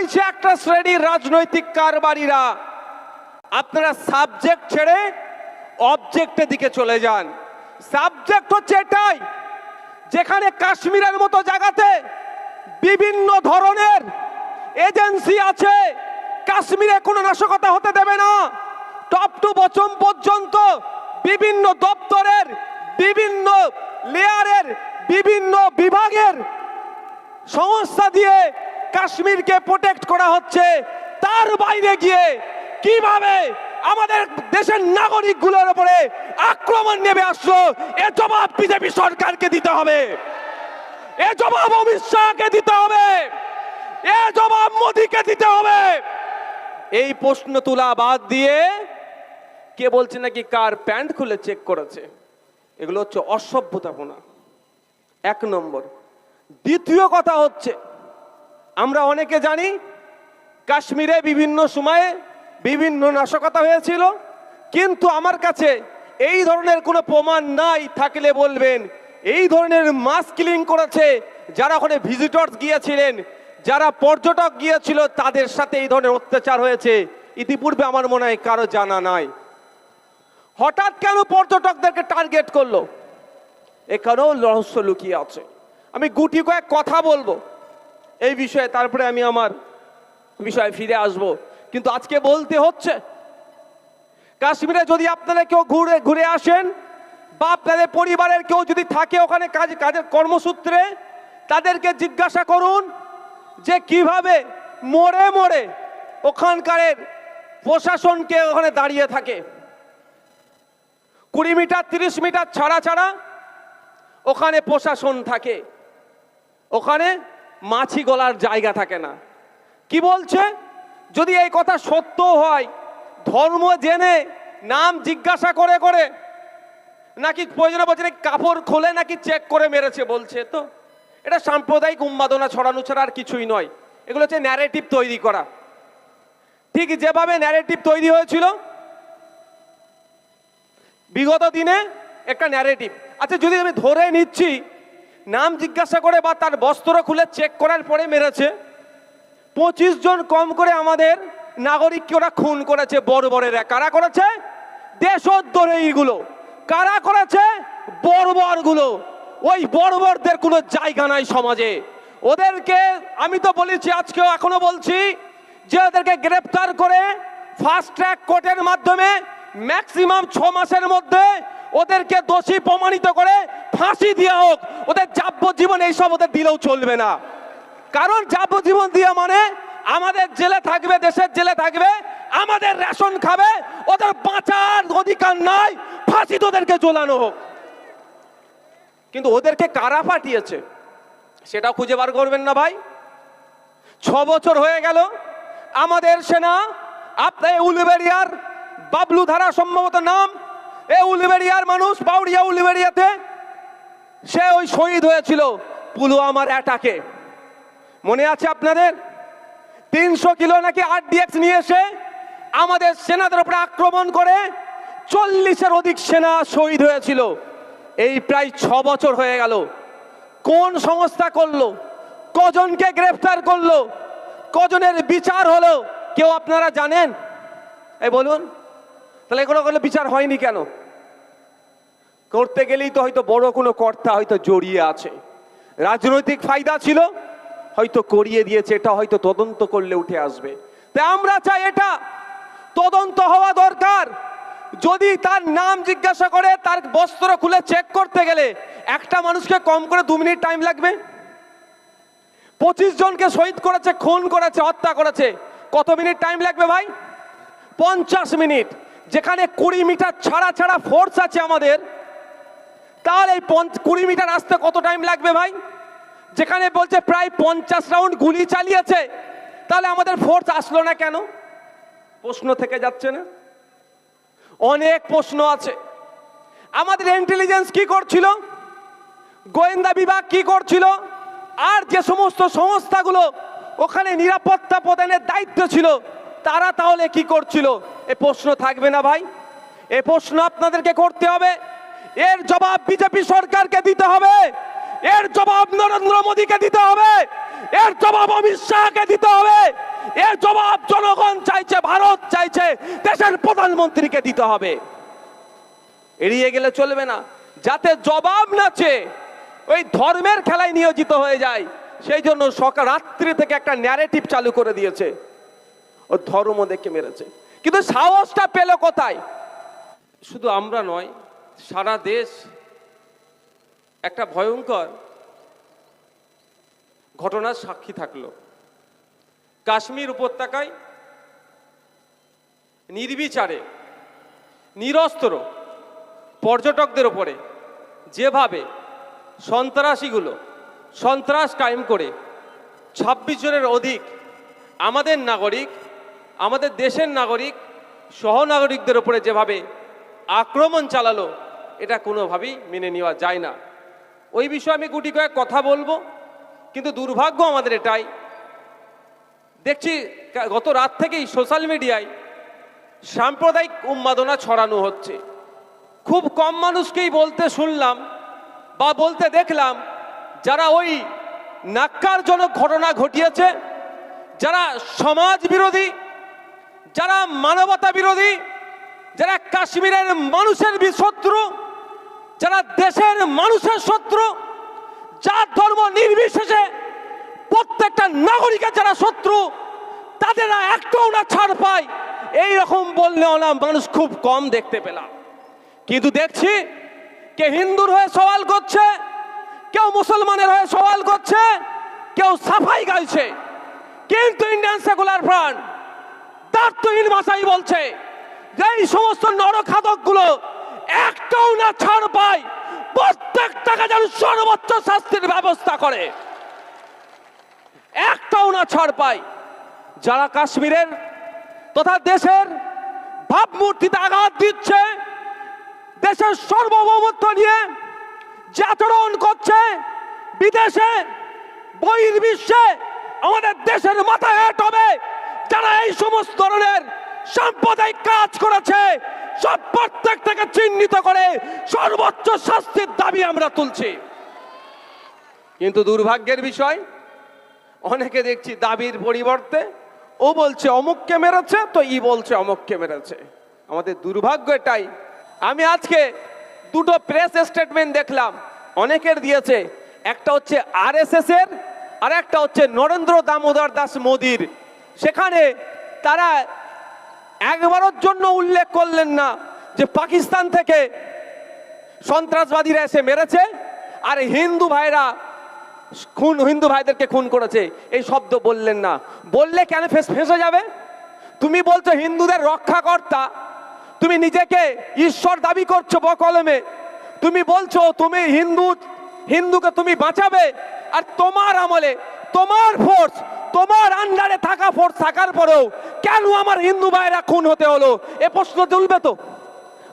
চাইছে একটা শ্রেণীর রাজনৈতিক কারবারিরা আপনারা সাবজেক্ট ছেড়ে অবজেক্টের দিকে চলে যান। সাবজেক্ট হচ্ছে এটাই, যেখানে কাশ্মীরের মতো জায়গাতে বিভিন্ন ধরনের এজেন্সি আছে, কাশ্মীরে কোনো নাশকতা হতে দেবে না। টপ টু বটম পর্যন্ত বিভিন্ন দপ্তরের, বিভিন্ন লেয়ারের, বিভিন্ন বিভাগের সংস্থা দিয়ে কাশ্মীরকে প্রোটেক্ট করা হচ্ছে। তার বাইরে গিয়ে কিভাবে আমাদের দেশের নাগরিকগুলোর উপরে আক্রমণ নেমে আসলো, এ জবাব বিজেপি সরকারকে দিতে হবে, এ জবাব অমিত শাহকে দিতে হবে, এ জবাব মোদীকে দিতে হবে। এই প্রশ্ন তোলা বাদ দিয়ে কে বলছে নাকি কার প্যান্ট খুলে চেক করেছে, এগুলো হচ্ছে অসভ্যতাপনা, এক নম্বর। দ্বিতীয় কথা হচ্ছে, আমরা অনেকে জানি কাশ্মীরে বিভিন্ন সময়ে বিভিন্ন নাশকতা হয়েছিল, কিন্তু আমার কাছে এই ধরনের কোনো প্রমাণ নাই। থাকলে বলবেন। এই ধরনের মাস কিলিং করেছে যারা ওখানে ভিজিটর্স গিয়েছিলেন, যারা পর্যটক গিয়েছিল, তাদের সাথে এই ধরনের অত্যাচার হয়েছে ইতিপূর্বে আমার মনে হয় কারো জানা নাই। হঠাৎ কেন পর্যটকদেরকে টার্গেট করলো, এখানেও রহস্য লুকিয়ে আছে। আমি গুটি কয়েক কথা বলবো এই বিষয়ে, তারপরে আমি আমার বিষয়ে ফিরে আসব। কিন্তু আজকে বলতে হচ্ছে, কাশ্মীরে যদি আপনারা কেউ ঘুরে আসেন বা আপনাদের পরিবারের কেউ যদি থাকে ওখানে কাজের কর্মসূত্রে, তাদেরকে জিজ্ঞাসা করুন যে কিভাবে মোড়ে মোড়ে ওখানকার প্রশাসনকে ওখানে দাঁড়িয়ে থাকে। 20 মিটার 30 মিটার ছাড়া ছাড়া ওখানে প্রশাসন থাকে, ওখানে মাছি গলার জায়গা থাকে না। কি বলছে, যদি এই কথা সত্য হয়, ধর্ম জেনে নাম জিজ্ঞাসা করে করে নাকি প্রয়োজনে বলছে কাপড় খোলে নাকি চেক করে মেরেছে বলছে, তো এটা সাম্প্রদায়িক উন্মাদনা ছড়ানো ছাড়া আর কিছুই নয়। এগুলো হচ্ছে ন্যারেটিভ তৈরি করা। ঠিক যেভাবে ন্যারেটিভ তৈরি হয়েছিল বিগত দিনে একটা ন্যারেটিভ। আচ্ছা, যদি আমি ধরে নিচ্ছি নাম জিজ্ঞাসা করে বা তার বস্ত্র খুলে চেক করার পরে মেরেছে, 25 জন কম করে আমাদের নাগরিককে ওরা খুন করেছে। বর্বরেরা কারা করেছে? দেশদ্রোহীগুলো। কারা করেছে? বর্বরগুলো। ওই বর্বরদের কোনো জায়গা নাই সমাজে। ওদেরকে আমি তো বলেছি, আজকেও এখনো বলছি, যে ওদেরকে গ্রেফতার করে ফাস্ট ট্র্যাক কোর্টের মাধ্যমে ম্যাক্সিমাম 6 মাসের মধ্যে ওদেরকে দোষী প্রমাণিত করে ফাঁসি দেওয়া হোক। ওদের যাবজ্জীবন এইসব ওদের দিলেও চলবে না। কারণ যাবজ্জীবন দেওয়া মানে আমাদের জেলে থাকবে, দেশের জেলে থাকবে, আমাদের রেশন খাবে, ওদের বাঁচার অধিকার নাই, ফাঁসি ওদেরকে ঝোলানো হোক। কিন্তু ওদেরকে কারা পাঠিয়েছে সেটা খুঁজে বার করবেন না ভাই। 6 বছর হয়ে গেল আমাদের সেনা, আপনার উলুবেড়িয়ার বাবলু ধারা সম্ভবত নাম, এই উলুবেড়িয়ার মানুষ, বাউরিয়া উলুবেড়িয়াতে সে ওই শহীদ হয়েছিল পুলওয়ামার অ্যাটাকে। মনে আছে আপনাদের? 300 কিলো নাকি RDX নিয়ে এসে আমাদের সেনাদের উপরে আক্রমণ করে 40-এর অধিক সেনা শহীদ হয়েছিল। এই প্রায় 6 বছর হয়ে গেল। কোন সংস্থা করলো? কজনকে গ্রেফতার করলো? কজনের বিচার হলো? কেউ আপনারা জানেন? এই বলুন, তাহলে এগুলো করলে বিচার হয়নি কেন? করতে গেলেই তো হয়তো বড় কোনো কর্তা হয়তো জড়িয়ে আছে, রাজনৈতিক ফায়দা ছিল, হয়তো করিয়ে দিয়েছে। এটা হয়তো তদন্ত করলে উঠে আসবে। তাই আমরা চাই এটা তদন্ত হওয়া দরকার। যদি তার নাম জিজ্ঞাসা করে তার বস্ত্র খুলে চেক করতে গেলে একটা মানুষকে কম করে 2 মিনিট টাইম লাগবে। 25 জনকে শহীদ করেছে, খুন করেছে, হত্যা করেছে, কত মিনিট টাইম লাগবে ভাই? 50 মিনিট। যেখানে 20 মিটার ছাড়া ছাড়া ফোর্স আছে আমাদের, তাহলে এই 20 মিটার আসতে কত টাইম লাগবে ভাই? যেখানে বলছে প্রায় 50 রাউন্ড গুলি চালিয়েছে, তাহলে আমাদের ফোর্স আসলো না কেন? প্রশ্ন থেকে যাচ্ছে না? অনেক প্রশ্ন আছে। আমাদের ইন্টেলিজেন্স কি করছিল, গোয়েন্দা বিভাগ কি করছিল, আর যে সমস্ত সংস্থাগুলো ওখানে নিরাপত্তা প্রদানের দায়িত্ব ছিল তারা তাহলে কি করছিল? এই প্রশ্ন থাকবে না ভাই? এই প্রশ্ন আপনাদেরকে করতে হবে। এর জবাব বিজেপি সরকারকে দিতে হবে, এর জবাব নরেন্দ্র মোদীকে দিতে হবে, এর জবাব অমিত শাহকে দিতে হবে। করছে, ভারত চাইছে দেশের প্রধানমন্ত্রীকে দিতে হবে। এড়িয়ে গেলে চলবে না, যাতে জবাব না চেয়ে ওই ধর্মের খেলায় নিয়োজিত হয়ে যায়। সেই জন্য সকাল রাত্রি থেকে একটা ন্যারেটিভ চালু করে দিয়েছে, ও ধর্ম দেখে মেরেছে। কিন্তু সাহসটা পেল কোথায়? শুধু আমরা নয়, সারা দেশ একটা ভয়ঙ্কর ঘটনার সাক্ষী থাকলো। কাশ্মীর উপত্যকায় নির্বিচারে নিরস্ত্র পর্যটকদের ওপরে যেভাবে সন্ত্রাসীগুলো সন্ত্রাস কায়েম করে 26 জনের অধিক আমাদের নাগরিক, আমাদের দেশের নাগরিক, সহনাগরিকদের ওপরে যেভাবে আক্রমণ চালালো, এটা কোনোভাবেই মেনে নেওয়া যায় না। ওই বিষয়ে আমি গুটি কয়েক কথা বলবো, কিন্তু দুর্ভাগ্য আমাদের এটাই, দেখছি গত রাত থেকেই সোশ্যাল মিডিয়ায় সাম্প্রদায়িক উন্মাদনা ছড়ানো হচ্ছে। খুব কম মানুষকেই বলতে শুনলাম বা বলতে দেখলাম, যারা ওই ন্যাক্কারজনক ঘটনা ঘটিয়েছে, যারা সমাজ বিরোধী, যারা মানবতা বিরোধী, যারা কাশ্মীরের মানুষের শত্রু, যারা দেশের মানুষের শত্রু, যার ধর্ম নির্বিশেষে প্রত্যেকটা নাগরিকের যারা শত্রু, তাদের একটাও না ছাড় পায়, এই রকম বললেও না মানুষ খুব কম দেখতে পেলাম। কিন্তু দেখছি কে হিন্দুর হয়ে সওয়াল করছে, কেউ মুসলমানের হয়ে সওয়াল করছে, কেউ সাফাই গাইছে। কিন্তু ইন্ডিয়ান সেকুলার ফ্রন্ট দায়িত্বহীন ভাষাই বলছে যে এই সমস্ত নরখাদকগুলো একটাও না ছাড় পায়, প্রত্যেকটাকে যেন সর্বোচ্চ শাস্তির ব্যবস্থা করে, একটাও না ছাড় পায়। যারা কাশ্মীরের তথা দেশের ভাবমূর্তিতে আঘাত দিচ্ছে, দেশের সার্বভৌমত্ব নিয়ে যে আচরণ করছে, বিদেশে বহির্বিশ্বে আমাদের দেশের মাথায় হেঁট হবে। যারা এই সমস্ত ধরনের সাম্প্রদায়িক কাজ করেছে, সব প্রত্যেকটাকে চিহ্নিত করে সর্বোচ্চ শাস্তির দাবি আমরা তুলছি। কিন্তু দুর্ভাগ্যের বিষয়, অনেকে দেখছি দাবির পরিবর্তে ও বলছে অমুককে মেরেছে, তো ই বলছে অমুককে মেরেছে। আমাদের দুর্ভাগ্য এটাই। আমি আজকে দুটো প্রেস স্টেটমেন্ট দেখলাম, অনেকের দিয়েছে, একটা হচ্ছে আরএসএস এর আর একটা হচ্ছে নরেন্দ্র দামোদর দাস মোদির। সেখানে তারা একবারের জন্য উল্লেখ করলেন না যে পাকিস্তান থেকে সন্ত্রাসবাদীরা এসে মেরেছে আর হিন্দু ভাইদেরকে খুন করেছে, এই শব্দ বললেন না। বললে কেন ফেঁসে যাবে? তুমি বলছো হিন্দুদের রক্ষাকর্তা, তুমি নিজেকে ঈশ্বর দাবি করছো বকলমে, তুমি বলছো তুমি হিন্দুকে তুমি বাঁচাবে, আর তোমার আমলে তোমার ফোর্স, তোমার আন্ডারে থাকা ফোর্স থাকার পরেও কেন আমার হিন্দু ভাইরা খুন হতে হলো, এ প্রশ্ন তুলবে তো।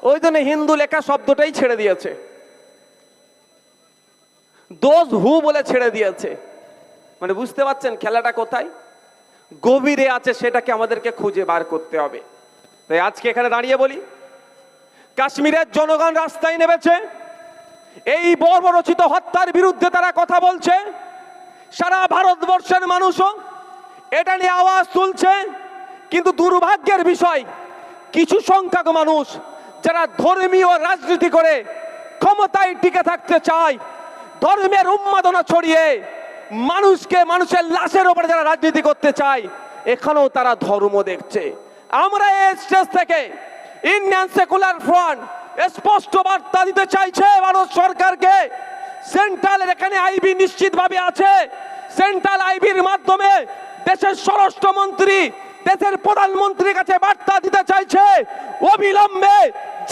ওই জন্য হিন্দু লেখা শব্দটাই ছেড়ে দিয়েছে, দোজ হু বলে ছেড়ে দিয়েছে। মানে বুঝতে পারছেন খেলাটা কোথায় গভীরে আছে, সেটাকে আমাদেরকে খুঁজে বার করতে হবে। তাই আজকে এখানে দাঁড়িয়ে বলি, কাশ্মীরের জনগণ রাস্তায় নেমেছে, এই বর্বরচিত হত্যার বিরুদ্ধে তারা কথা বলছে। সারা ভারতবর্ষের মানুষও এটা নিয়ে আওয়াজ তুলছে। কিন্তু দুর্ভাগ্যের বিষয়, কিছু সংখ্যক মানুষ যারা ধর্মীয় রাজনীতি করে ক্ষমতায় টিকে থাকতে চায়, ধর্মের উন্মাদনা ছড়িয়ে মানুষের লাশের উপরে যারা রাজনীতি করতে চায়, এখানেও তারা ধর্ম দেখছে। আমরা এই স্টেজ থেকে ইন্ডিয়ান সেকুলার ফ্রন্ট স্পষ্ট বার্তা দিতে চাইছে ভারত সরকারকে। সেন্ট্রালের এখানে আইবি নিশ্চিতভাবে আছে, সেন্ট্রাল আইবির মাধ্যমে দেশের স্বরাষ্ট্রমন্ত্রী, দেশের প্রধানমন্ত্রীর কাছে বার্তা দিতে চাইছে, অবিলম্বে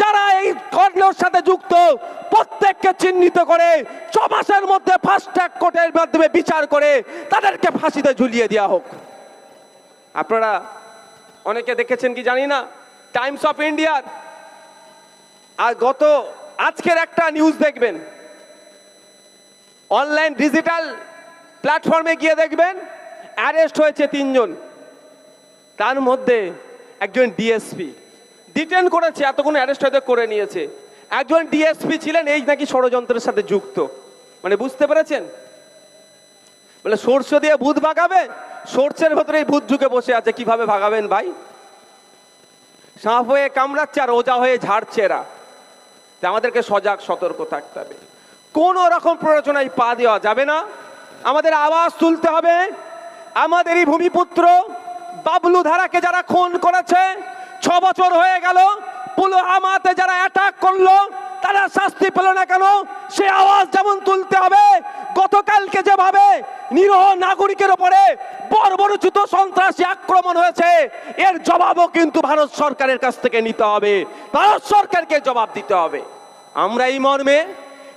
যারা এই কর্মের সাথে যুক্ত প্রত্যেককে চিহ্নিত করে 6 মাসের মধ্যে ফাস্ট ট্র্যাক কোর্টের মাধ্যমে বিচার করে তাদেরকে ফাঁসিতে ঝুলিয়ে দেওয়া হোক। আপনারা অনেকে দেখেছেন কি জানি না, টাইমস অফ ইন্ডিয়ার আর আজকের একটা নিউজ দেখবেন, অনলাইন ডিজিটাল প্ল্যাটফর্মে গিয়ে দেখবেন অ্যারেস্ট হয়েছে 3 জন, তার মধ্যে একজন ডিএসপি ডিটেন করেছে, এতক্ষণ অ্যারেস্ট হয়তো করে নিয়েছে। একজন ডিএসপি ছিলেন এই নাকি ষড়যন্ত্রের সাথে যুক্ত। মানে বুঝতে পেরেছেন, বলে সরষে দিয়ে ভূত ভাগাবে, সরষের ভেতরে ভূত ঢুকে বসে আছে, কিভাবে ভাগাবেন ভাই? সাপ হয়ে কামড়াচ্ছে আর ওজা হয়ে ঝাড়ছে এরা। তাই আমাদেরকে সজাগ সতর্ক থাকতে হবে, কোন রকম প্ররোচনায় পা দেওয়া যাবে না। আমাদের আওয়াজ তুলতে হবে। আমাদেরই ভূমিপুত্র বাবলু ধারাকে যারা খুন করেছে, 6 বছর হয়ে গেল, পুলওয়ামাতে যারা অ্যাটাক করলো তারা শাস্তি পেল না কেন, সে আওয়াজ যেমন তুলতে হবে। গতকালকে যেভাবে নিরীহ নাগরিকের উপরে বর্বরোচিত সন্ত্রাসী আক্রমণ হয়েছে, এর জবাবও কিন্তু ভারত সরকারের কাছ থেকে নিতে হবে, ভারত সরকারকে জবাব দিতে হবে। আমরা এই মর্মে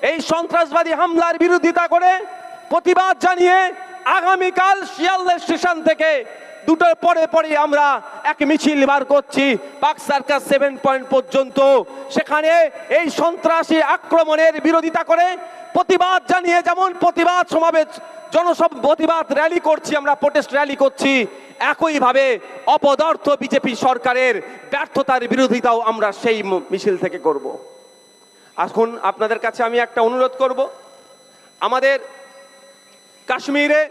এই সন্ত্রাসবাদী হামলার বিরোধিতা করে প্রতিবাদ জানিয়ে আগামীকাল শিয়ালদা স্টেশন থেকে 2টার পরে আমরা এক মিছিল বার করছি পার্ক সার্কাস 7 পয়েন্ট পর্যন্ত। সেখানে এই সন্ত্রাসী আক্রমণের বিরোধিতা করে প্রতিবাদ জানিয়ে, যেমন প্রতিবাদ সমাবেশ প্রতিবাদ র্যালি করছি, আমরা প্রোটেস্ট র্যালি করছি, একইভাবে অপদার্থ বিজেপি সরকারের ব্যর্থতার বিরোধিতাও আমরা সেই মিছিল থেকে করব। এখন আপনাদের কাছে আমি একটা অনুরোধ করব, আমাদের কাশ্মীরে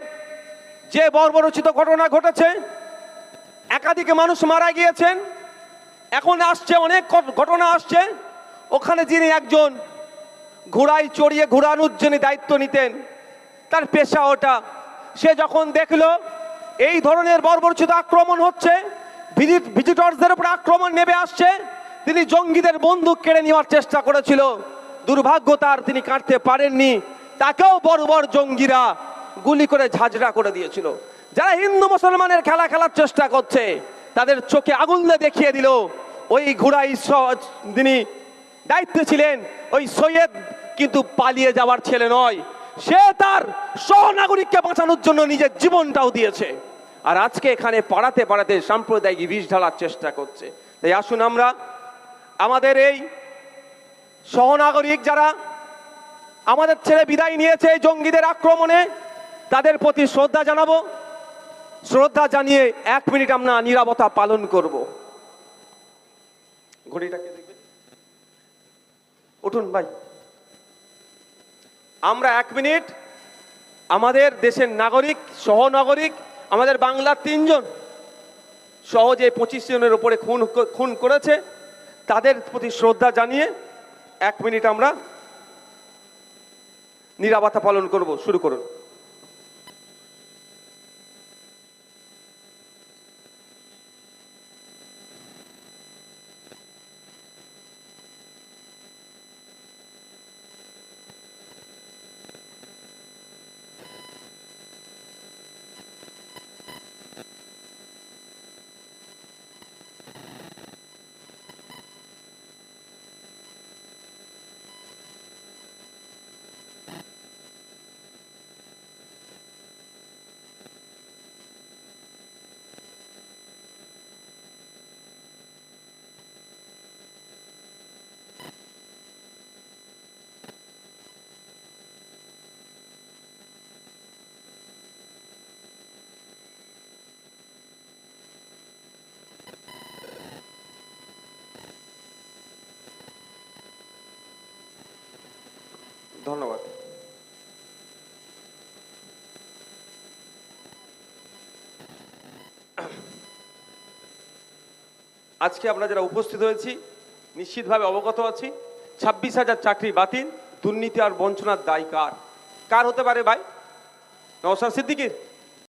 যে বর্বরোচিত ঘটনা ঘটেছে, একাধিক মানুষ মারা গিয়েছেন, এখন আসছে অনেক ঘটনা আসছে। ওখানে যিনি একজন ঘোড়ায় চড়িয়ে ঘোরানোর জন্য দায়িত্ব নিতেন, তার পেশা ওটা, সে যখন দেখলো এই ধরনের বর্বরোচিত আক্রমণ হচ্ছে, ভিজিটরদের উপর আক্রমণ নেমে আসছে, তিনি জঙ্গিদের বন্দুক কেড়ে নেওয়ার চেষ্টা করেছিল। দুর্ভাগ্য তার, তিনি কাটতে পারেননি, তাকেও বর্বর জঙ্গিরা গুলি করে ঝাঁঝরা করে দিয়েছিল। যারা হিন্দু মুসলমানের খেলা খেলার চেষ্টা করছে, তাদের চোখে আগুন দেখিয়ে দিল। ওই ঘোড়াই যিনি দায়িত্বে ছিলেন, ওই সৈয়দ কিন্তু পালিয়ে যাওয়ার ছেলে নয়, সে তার সহনাগরিককে বাঁচানোর জন্য নিজের জীবনটাও দিয়েছে। আর আজকে এখানে পাড়াতে পাড়াতে সাম্প্রদায়িক বিষ ঢালার চেষ্টা করছে। তাই আসুন আমরা আমাদের এই সহনাগরিক যারা আমাদের ছেড়ে বিদায় নিয়েছে এই জঙ্গিদের আক্রমণে, তাদের প্রতি শ্রদ্ধা জানাবো। শ্রদ্ধা জানিয়ে 1 মিনিট আমরা নীরবতা পালন করব। ঘড়িটাকে দেখবেন, উঠুন ভাই। আমরা 1 মিনিট আমাদের দেশের নাগরিক, সহনাগরিক, আমাদের বাংলার 3 জন সহজে 25 জনের উপরে খুন করেছে, তাদের প্রতি শ্রদ্ধা জানিয়ে 1 মিনিট আমরা নীরবতা পালন করব। শুরু করুন। ধন্যবাদ। আজকে আমরা যারা উপস্থিত হয়েছি নিশ্চিতভাবে অবগত আছি, 26,000 চাকরি বাতিল, দুর্নীতি আর বঞ্চনার দায় কার হতে পারে ভাই? নওশাদ সিদ্দিকীর?